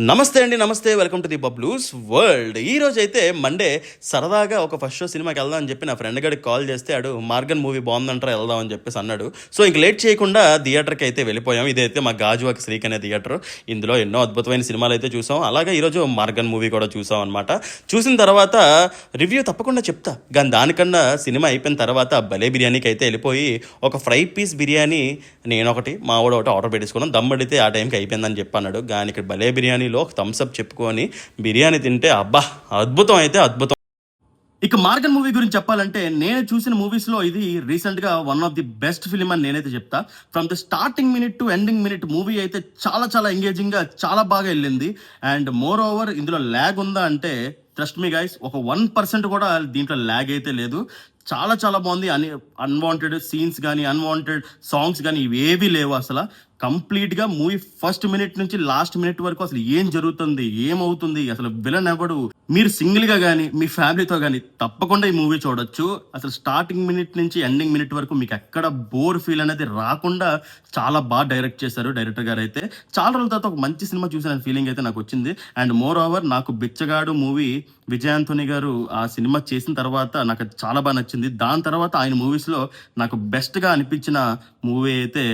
నమస్తే అండి, నమస్తే. Welcome to the Bablu's world. ఈ రోజు అయితే మండే సరదాగా ఒక ఫస్ట్ షో సినిమాకి వెళ్దాం అని చెప్పి నా ఫ్రెండ్ గడికి కాల్ చేస్తే ఆడు మార్గన్ మూవీ బాగుందంటారా వెళ్దాం అని చెప్పేసి అన్నాడు. సో ఇంక లేట్ చేయకుండా థియేటర్కి అయితే వెళ్ళిపోయాం. ఇదైతే మా గాజువాక శ్రీక్ అనే థియేటర్. ఇందులో ఎన్నో అద్భుతమైన సినిమాలు అయితే చూసాం. అలాగే ఈరోజు మార్గన్ మూవీ కూడా చూసాం అనమాట. చూసిన తర్వాత రివ్యూ తప్పకుండా చెప్తా, కానీ దానికన్నా సినిమా అయిపోయిన తర్వాత భలే బిర్యానీకి అయితే వెళ్ళిపోయి ఒక ఫ్రై పీస్ బిర్యానీ నేనొకటి మా వాడు ఒకటి ఆర్డర్ పెట్టేసుకున్నాం. దమ్ అడిగితే ఆ టైంకి అయిపోయిందని చెప్పి అన్నాడు. కానీ ఇక్కడ భలే బిర్యానీలో థమ్స్అప్ చెప్పుకొని బిర్యానీ తింటే అబ్బా అద్భుతం అయితే అద్భుతం. ఇక మార్గన్ మూవీ గురించి చెప్పాలంటే నేను చూసిన మూవీస్లో ఇది రీసెంట్గా one of the best film అని నేనైతే చెప్తా. From the starting minute to ending minute movie అయితే చాలా చాలా ఎంగేజింగ్గా చాలా బాగా వెళ్ళింది. అండ్ మోర్ ఓవర్ ఇందులో ల్యాగ్ ఉందా అంటే ట్రస్ట్ మీ గైస్, ఒక 1% కూడా దీంట్లో ల్యాగ్ అయితే లేదు. చాలా చాలా బాగుంది. అన్వాంటెడ్ సీన్స్ కానీ అన్వాంటెడ్ సాంగ్స్ కానీ ఇవేవీ లేవు. అసలు కంప్లీట్గా మూవీ ఫస్ట్ మినిట్ నుంచి లాస్ట్ మినిట్ వరకు అసలు ఏం జరుగుతుంది, ఏమవుతుంది, అసలు విలన్ ఎవడు, మీరు సింగిల్గా కానీ మీ ఫ్యామిలీతో కానీ తప్పకుండా ఈ మూవీ చూడొచ్చు. అసలు స్టార్టింగ్ మినిట్ నుంచి ఎండింగ్ మినిట్ వరకు మీకు ఎక్కడ బోర్ ఫీల్ అనేది రాకుండా చాలా బాగా డైరెక్ట్ చేశారు డైరెక్టర్ గారు. అయితే చాలా రోజుల తర్వాత ఒక మంచి సినిమా చూసిన ఫీలింగ్ అయితే నాకు వచ్చింది. అండ్ మోర్ ఓవర్ నాకు బిచ్చగాడు మూవీ విజయ్ ఆంథోనీ గారు ఆ సినిమా చేసిన తర్వాత నాకు అది చాలా బాగా నచ్చింది. దాని తర్వాత ఆయన మూవీస్లో నాకు బెస్ట్గా అనిపించిన మూవీ అయితే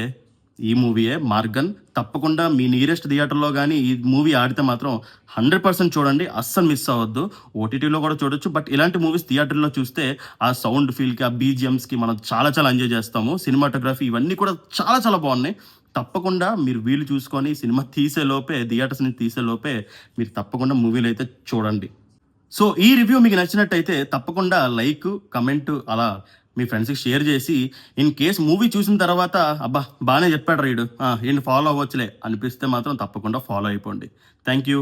ఈ మూవీయే మార్గన్. తప్పకుండా మీ నియరెస్ట్ థియేటర్లో కానీ ఈ మూవీ ఆడితే మాత్రం 100% చూడండి, అస్సలు మిస్ అవ్వద్దు. ఓటీటీలో కూడా చూడొచ్చు, బట్ ఇలాంటి మూవీస్ థియేటర్లో చూస్తే ఆ సౌండ్ ఫీల్కి ఆ బీజిఎమ్స్కి మనం చాలా చాలా ఎంజాయ్ చేస్తాము. సినిమాటోగ్రఫీ ఇవన్నీ కూడా చాలా చాలా బాగున్నాయి. తప్పకుండా మీరు వీలు చూసుకొని సినిమా తీసేలోపే థియేటర్స్ నుంచి తీసేలోపే మీరు తప్పకుండా మూవీలు అయితే చూడండి. సో ఈ రివ్యూ మీకు నచ్చినట్టయితే తప్పకుండా లైక్, కమెంట్ అలా మీ ఫ్రెండ్స్కి షేర్ చేసి, ఇన్ కేస్ మూవీ చూసిన తర్వాత అబ్బా బాగానే చెప్పాడు రీడు ఈయన ఫాలో అవ్వచ్చులే అనిపిస్తే మాత్రం తప్పకుండా ఫాలో అయిపోండి. Thank you.